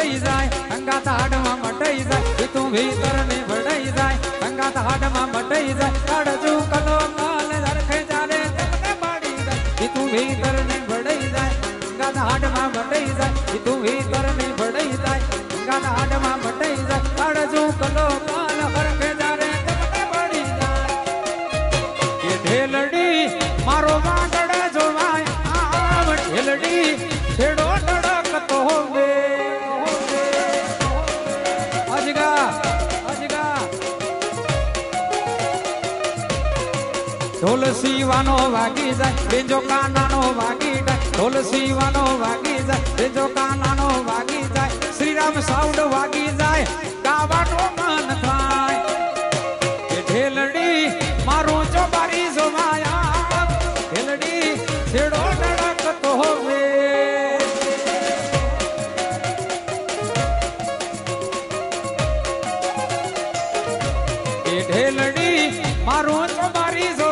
ભડાઈ જાય અંગાત હાડમાં મટાઈ જાય તું ભીતર ને ભડાઈ જાય અંગાત હાડમાં મટાઈ જાય કાળજુ કલો કાલ હરખે જાને તમને બાડી જાય તું ભીતર ને ભડાઈ જાય અંગાત હાડમાં મટાઈ જાય તું ભીતર ને ભડાઈ જાય અંગાત હાડમાં મટાઈ જાય કાળજુ કલો કાલ હરખે જાને તમને બાડી જાય એ ઢેલડી મારો વાંદડ જોવાય આમ ઢેલડી છેડો ધડકતો હોવે અજગા અજગા ઢોલ સીવાનો વાગી જાય બેજો કાનાનો વાગી જાય ઢોલ સીવાનો વાગી જાય બેજો કાનાનો વાગી જાય શ્રી રામ સાઉન્ડ વાગી જાય ગાવાનો મન થાય એ ઢેલડી મારું ચોબારી જોવાયા ઢેલડી છેડો ધડકતો હોવે ઢેલડી મારું ચોબારી જો